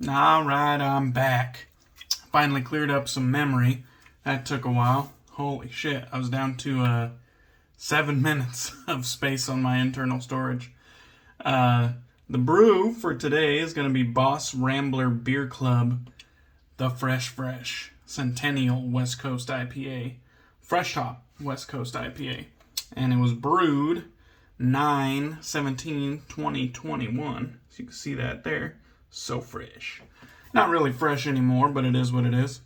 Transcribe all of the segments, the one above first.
Alright, I'm back. Finally cleared up some memory. That took a while. Holy shit, I was down to 7 minutes of space on my internal storage. The brew for today is going to be Boss Rambler Beer Club, the Fresh Centennial West Coast IPA. Fresh Hop West Coast IPA. And it was brewed 9/17/2021. So you can see that there. So fresh. Not really fresh anymore, but it is what it is.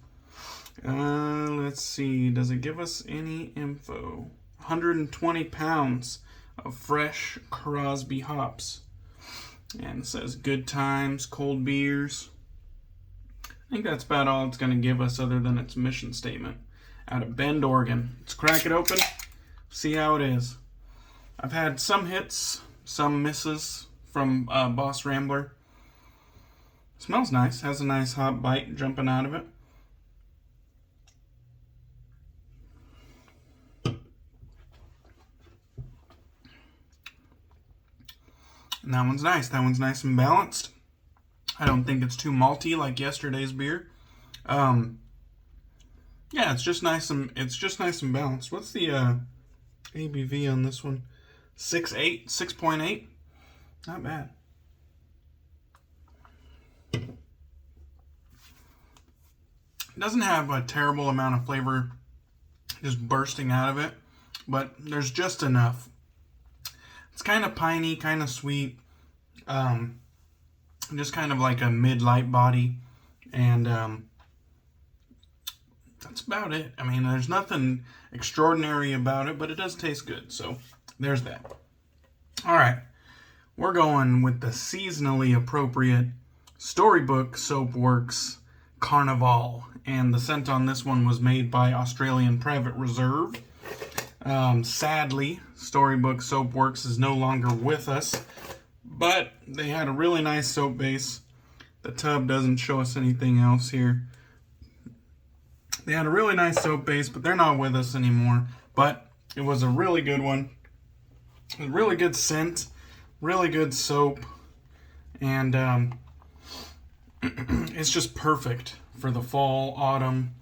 Let's see. Does it give us any info? 120 pounds of fresh Crosby hops. And it says good times, cold beers. I think that's about all it's going to give us other than its mission statement. Out of Bend, Oregon. Let's crack it open. See how it is. I've had some hits, some misses from Boss Rambler. Smells nice. Has a nice hot bite jumping out of it. And that one's nice. That one's nice and balanced. I don't think it's too malty like yesterday's beer. Yeah, it's just nice and balanced. What's the ABV on this one? 6.8. Not bad. It doesn't have a terrible amount of flavor just bursting out of it, but there's just enough. It's kind of piney, kind of sweet, just kind of like a mid-light body, and that's about it. I mean, there's nothing extraordinary about it, but it does taste good, so there's that. All right, we're going with the seasonally appropriate Storybook Soapworks Carnivale, and the scent on this one was made by Australian Private Reserve. Sadly, Storybook Soapworks is no longer with us, but they had a really nice soap base. The tub doesn't show us anything else here. They had a really nice soap base, but they're not with us anymore. But it was a really good one. A really good scent, really good soap, and it's just perfect for the fall, autumn,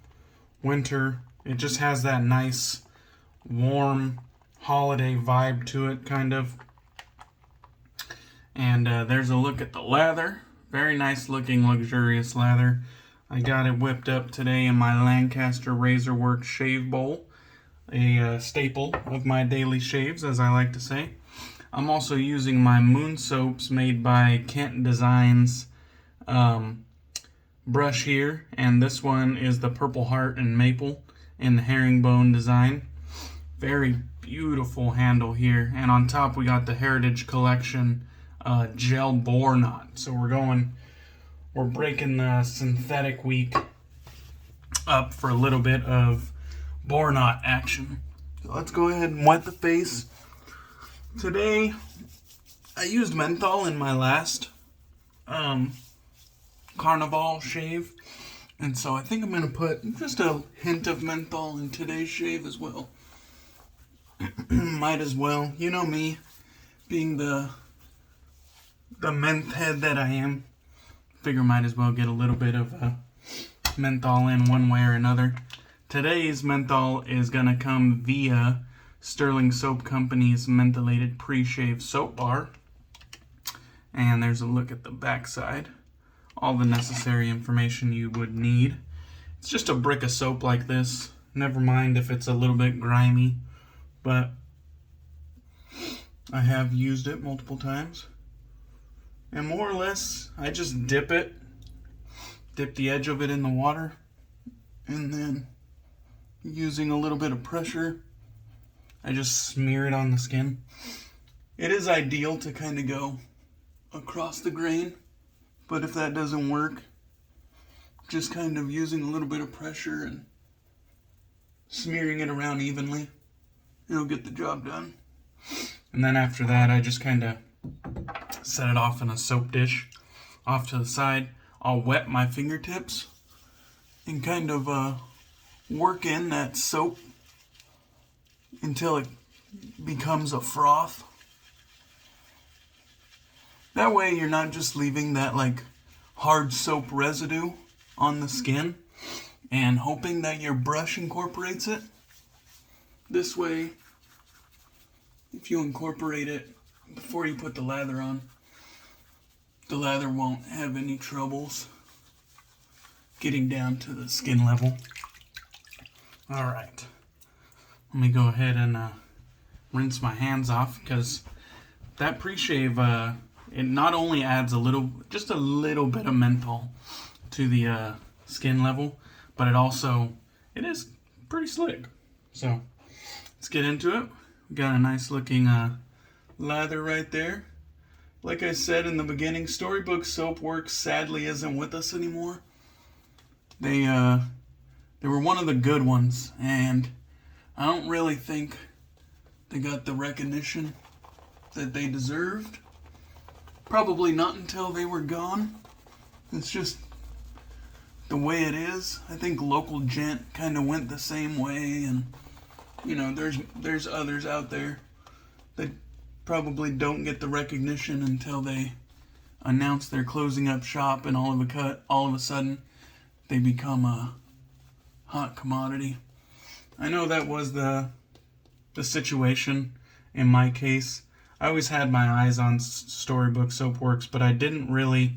winter. It just has that nice, warm, holiday vibe to it, kind of. And there's a look at the lather. Very nice looking, luxurious lather. I got it whipped up today in my Lancaster Razorworks shave bowl. A staple of my daily shaves, as I like to say. I'm also using my Moon Soaps made by Kent Designs brush here, and this one is the Purple Heart and Maple in the herringbone design. Very beautiful handle here, and on top we got the Heritage Collection gel boar knot. So we're breaking the synthetic week up for a little bit of boar knot action. So let's go ahead and wet the face. Today I used menthol in my last Carnivale shave, and so I think I'm going to put just a hint of menthol in today's shave as well. Might as well. You know me, being the menth head that I am. Figure might as well get a little bit of menthol in one way or another. Today's menthol is going to come via Sterling Soap Company's mentholated pre-shave soap bar. And there's a look at the backside. All the necessary information you would need. It's just a brick of soap like this. Never mind if it's a little bit grimy, but I have used it multiple times. And more or less, I just dip the edge of it in the water, and then using a little bit of pressure, I just smear it on the skin. It is ideal to kind of go across the grain, but if that doesn't work, just kind of using a little bit of pressure and smearing it around evenly, it'll get the job done. And then after that, I just kind of set it off in a soap dish off to the side. I'll wet my fingertips and kind of work in that soap until it becomes a froth. That way you're not just leaving that like hard soap residue on the skin and hoping that your brush incorporates it. This way, if you incorporate it before you put the lather on, the lather won't have any troubles getting down to the skin level. Alright, let me go ahead and rinse my hands off, because that pre-shave, it not only adds just a little bit of menthol to the skin level, but it is pretty slick. So let's get into it. We got a nice looking lather right there. Like I said in the beginning, Storybook Soapworks sadly isn't with us anymore. They were one of the good ones, and I don't really think they got the recognition that they deserved. Probably not until they were gone. It's just the way it is. I think Local Gent kind of went the same way, and there's others out there that probably don't get the recognition until they announce they're closing up shop, and all of a sudden they become a hot commodity. I know that was the situation in my case. I always had my eyes on Storybook Soapworks, but I didn't really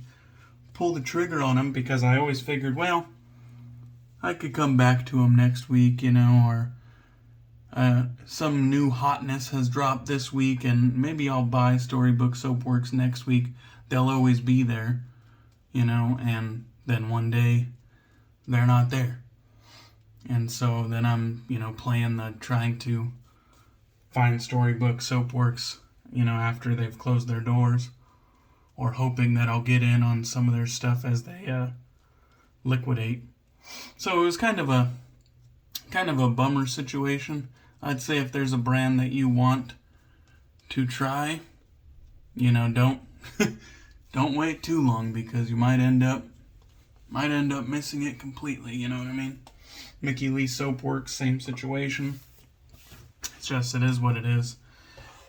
pull the trigger on them because I always figured, well, I could come back to them next week, or some new hotness has dropped this week, and maybe I'll buy Storybook Soapworks next week. They'll always be there, and then one day they're not there. And so then I'm, trying to find Storybook Soapworks, after they've closed their doors, or hoping that I'll get in on some of their stuff as they liquidate. So it was kind of a bummer situation. I'd say if there's a brand that you want to try, don't don't wait too long, because you might end up missing it completely, you know what I mean? Mickey Lee Soapworks, same situation. It is what it is.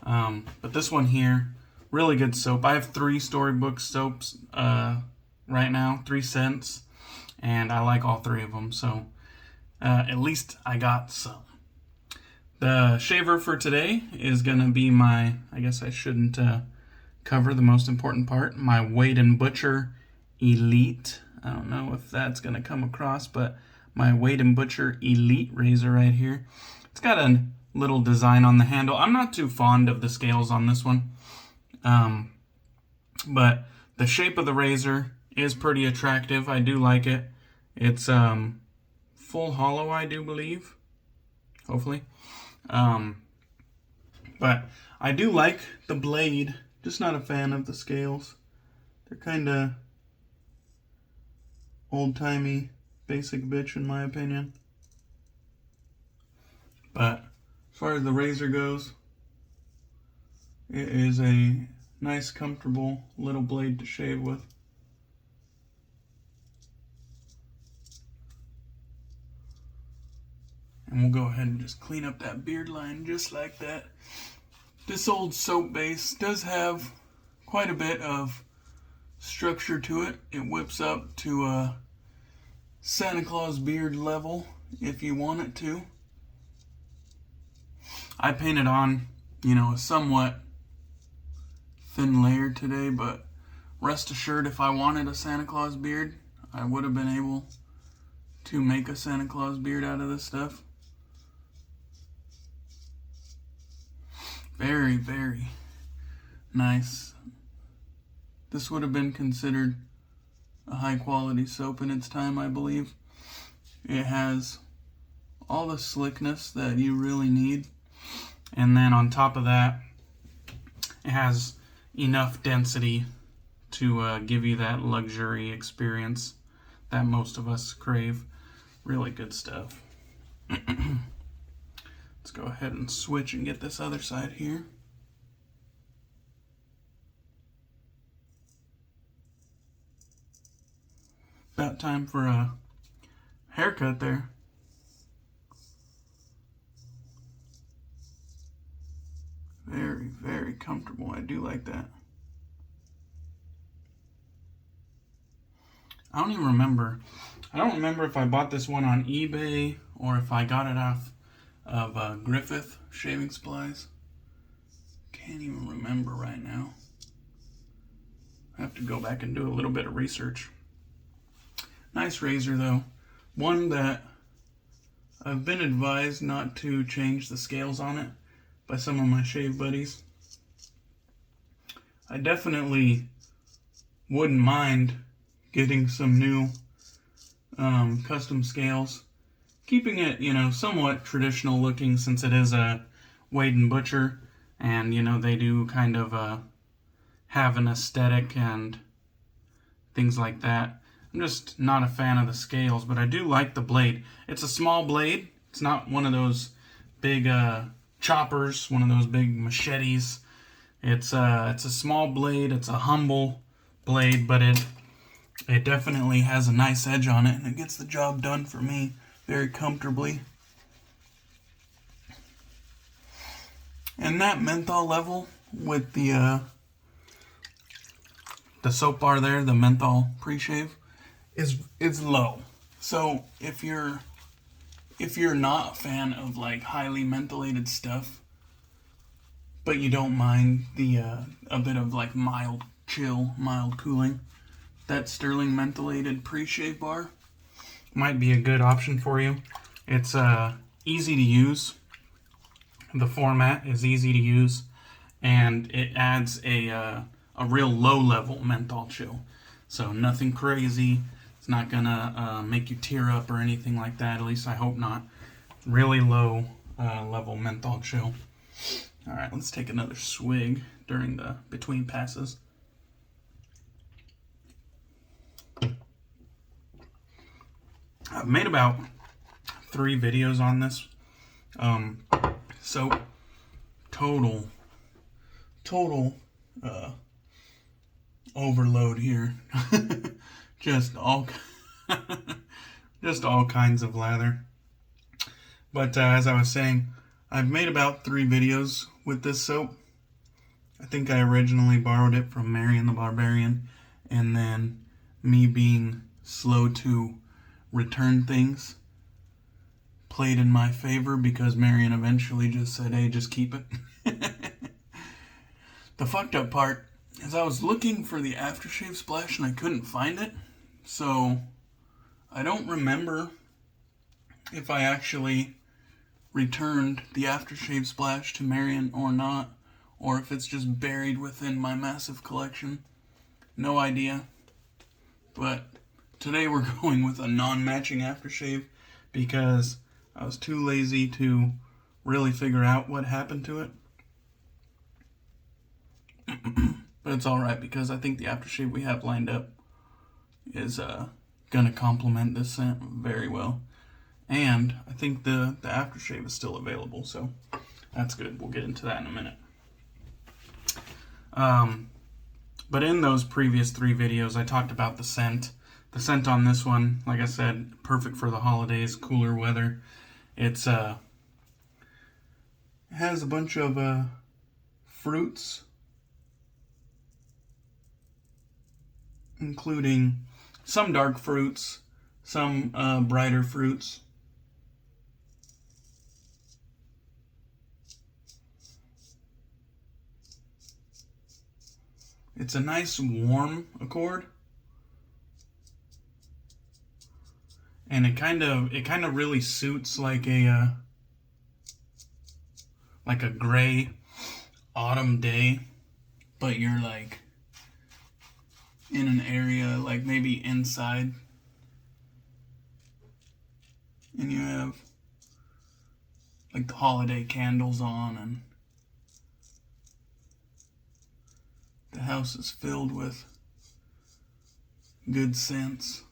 But this one here, really good soap. I have 3 Storybook soaps right now, 3 cents, and I like all 3 of them, so at least I got some. The shaver for today is going to be I guess I shouldn't cover the most important part, my wade&butcher Elite. I don't know if that's going to come across, but my wade&butcher Elite razor right here. It's got a little design on the handle. I'm not too fond of the scales on this one, but the shape of the razor is pretty attractive. I do like it. It's full hollow, I do believe, hopefully. But I do like the blade, just not a fan of the scales. They're kind of old-timey, basic bitch in my opinion. But as far as the razor goes, it is a nice, comfortable little blade to shave with. And we'll go ahead and just clean up that beard line just like that. This old soap base does have quite a bit of structure to it. It whips up to a Santa Claus beard level if you want it to. I painted on, a somewhat thin layer today, but rest assured, if I wanted a Santa Claus beard, I would have been able to make a Santa Claus beard out of this stuff. Very, very nice. This would have been considered a high quality soap in its time, I believe. It has all the slickness that you really need. And then on top of that, it has enough density to give you that luxury experience that most of us crave. Really good stuff. Let's go ahead and switch and get this other side here. About time for a haircut there. Very, very comfortable. I do like that. I don't even remember. I don't remember if I bought this one on eBay or if I got it off of Griffith Shaving Supplies. Can't even remember right now. I have to go back and do a little bit of research. Nice razor though. One that I've been advised not to change the scales on it by some of my shave buddies. I definitely wouldn't mind getting some new custom scales. Keeping it, you know, somewhat traditional looking since it is a Wade and Butcher, and, you know, they do kind of have an aesthetic and things like that. I'm just not a fan of the scales, but I do like the blade. It's a small blade. It's not one of those big choppers, one of those big machetes. It's a small blade. It's a humble blade, but it definitely has a nice edge on it, and it gets the job done for me very comfortably. And that menthol level with the soap bar there, the menthol pre-shave, is low. So if you're not a fan of like highly mentholated stuff, but you don't mind the a bit of like mild chill, mild cooling, that Sterling mentholated pre-shave bar might be a good option for you. It's easy to use. The format is easy to use, and it adds a real low-level menthol chill. So nothing crazy. It's not gonna make you tear up or anything like that. At least I hope not. Really low level menthol chill. All right, let's take another swig during the between passes. I've made about 3 videos on this. So total overload here. just all kinds of lather. But as I was saying, I've made about 3 videos with this soap. I think I originally borrowed it from Marion the Barbarian, and then me being slow to return things played in my favor because Marion eventually just said, hey, just keep it. The fucked up part is I was looking for the aftershave splash and I couldn't find it. So I don't remember if I actually returned the aftershave splash to Marion or not, or if it's just buried within my massive collection. No idea. But today we're going with a non-matching aftershave because I was too lazy to really figure out what happened to it. But it's alright because I think the aftershave we have lined up is gonna complement this scent very well. And I think the aftershave is still available, so that's good. We'll get into that in a minute. But in those previous 3 videos, I talked about the scent. The scent on this one, like I said, perfect for the holidays, cooler weather. It has a bunch of fruits, including some dark fruits, some brighter fruits. It's a nice warm accord. And it kind of really suits like a gray autumn day, but you're like in an area like maybe inside, and you have like the holiday candles on, and the house is filled with good scents.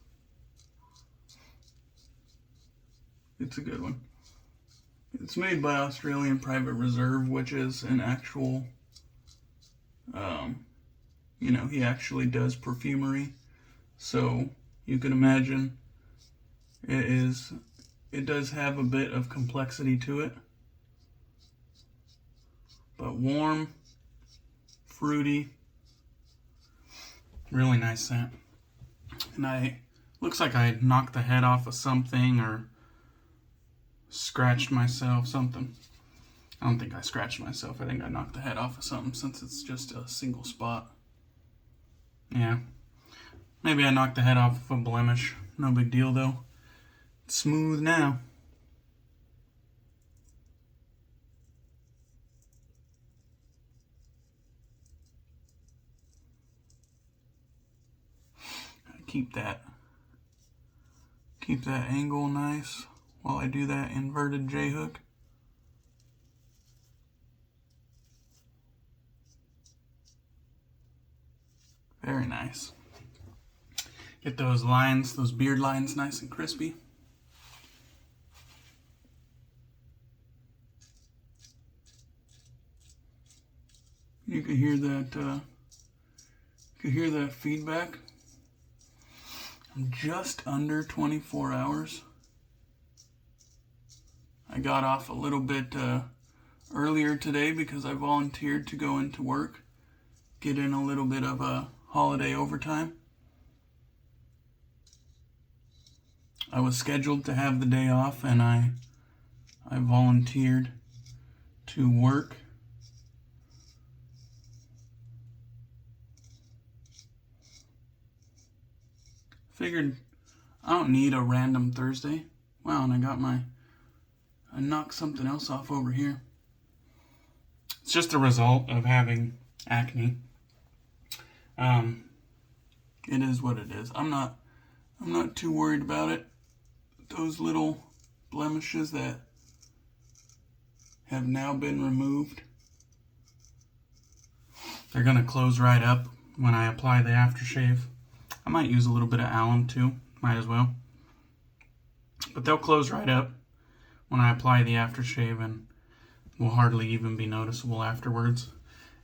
It's a good one. It's made by Australian Private Reserve, which is an actual, he actually does perfumery. So you can imagine it does have a bit of complexity to it. But warm, fruity, really nice scent. And I Looks like I knocked the head off of something or scratched myself, something. I don't think I scratched myself. I think I knocked the head off of something since it's just a single spot. Yeah. Maybe I knocked the head off of a blemish. No big deal though. It's smooth now. Keep that angle nice while I do that inverted J-hook. Very nice. Get those lines, those beard lines nice and crispy. You can hear that feedback. I'm just under 24 hours. I got off a little bit earlier today because I volunteered to go into work, get in a little bit of a holiday overtime. I was scheduled to have the day off, and I volunteered to work. Figured I don't need a random Thursday. Wow, and I knocked something else off over here. It's just a result of having acne. It is what it is. I'm not too worried about it. Those little blemishes that have now been removed, they're gonna close right up when I apply the aftershave. I might use a little bit of alum too, might as well. But they'll close right up when I apply the aftershave and will hardly even be noticeable afterwards.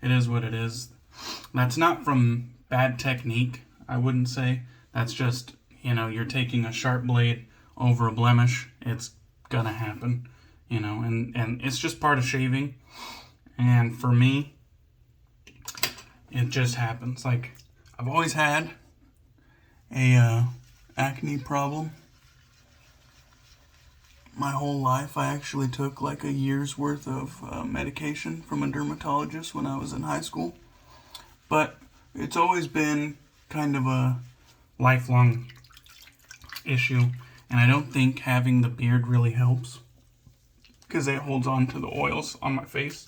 It is what it is. That's not from bad technique, I wouldn't say. That's just, you're taking a sharp blade over a blemish. It's gonna happen, and it's just part of shaving. And for me, it just happens. Like, I've always had a acne problem. My whole life, I actually took like a year's worth of medication from a dermatologist when I was in high school. But it's always been kind of a lifelong issue, and I don't think having the beard really helps because it holds on to the oils on my face.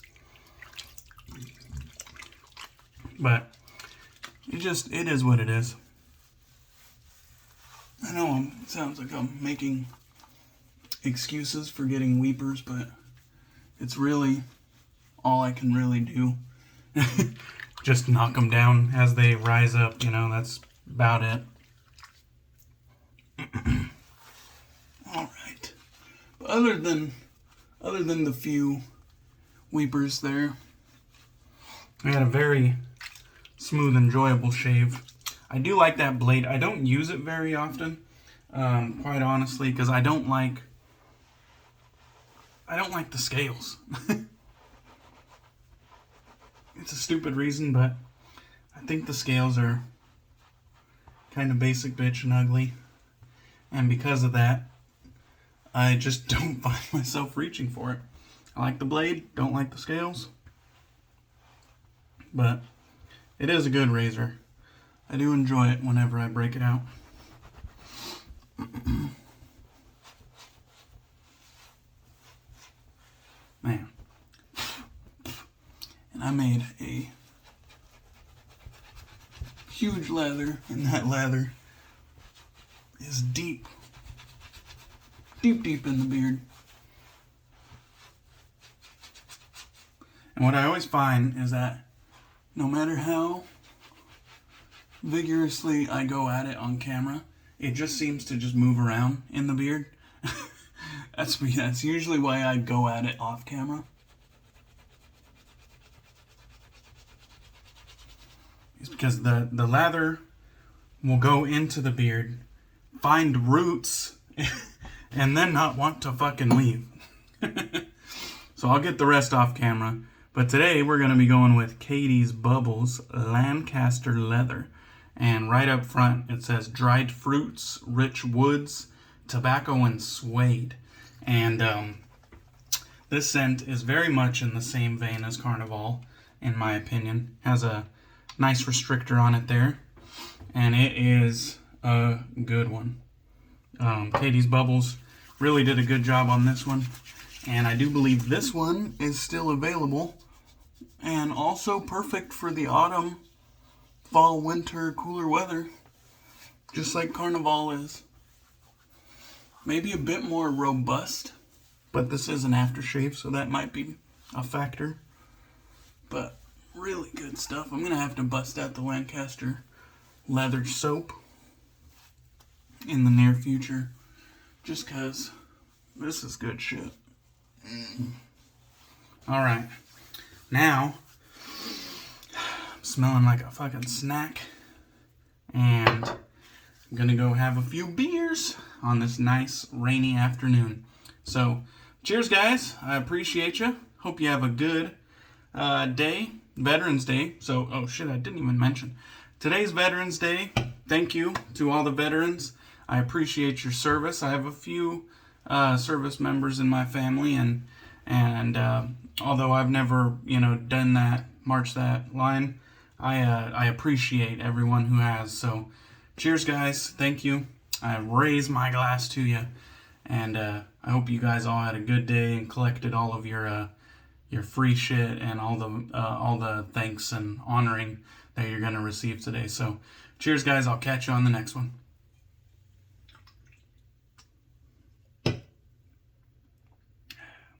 But it is what it is. I know it sounds like I'm making excuses for getting weepers, but it's really all I can really do. Just knock them down as they rise up, that's about it. Alright. But other than the few weepers there, I had a very smooth, enjoyable shave. I do like that blade. I don't use it very often, quite honestly, because I don't like the scales. It's a stupid reason, but I think the scales are kind of basic bitch and ugly. And because of that, I just don't find myself reaching for it. I like the blade, don't like the scales. But it is a good razor. I do enjoy it whenever I break it out. Man. And I made a huge lather, and that lather is deep in the beard. And what I always find is that no matter how vigorously I go at it on camera, it just seems to just move around in the beard. That's usually why I go at it off camera. It's because the lather will go into the beard, find roots, and then not want to fucking leave. So I'll get the rest off camera. But today we're going to be going with Catie's Bubbles Lancaster Leather. And right up front, it says dried fruits, rich woods, tobacco, and suede. And this scent is very much in the same vein as Carnivale, in my opinion. Has a nice restrictor on it there. And it is a good one. Catie's Bubbles really did a good job on this one. And I do believe this one is still available. And also perfect for the autumn, fall, winter, cooler weather. Just like Carnivale is. Maybe a bit more robust. But this is an aftershave, so that might be a factor. But really good stuff. I'm going to have to bust out the Lancaster leather soap in the near future. Just because this is good shit. Alright. Now, I'm smelling like a fucking snack. And I'm going to go have a few beers on this nice rainy afternoon. So, cheers guys. I appreciate you. Hope you have a good day. Veterans Day. So, oh shit, I didn't even mention. Today's Veterans Day. Thank you to all the veterans. I appreciate your service. I have a few service members in my family, and although I've never, done that, marched that line, I appreciate everyone who has. So, cheers guys. Thank you. I raise my glass to you. And I hope you guys all had a good day and collected all of your free shit and all the thanks and honoring that you're gonna receive today. So, cheers, guys. I'll catch you on the next one.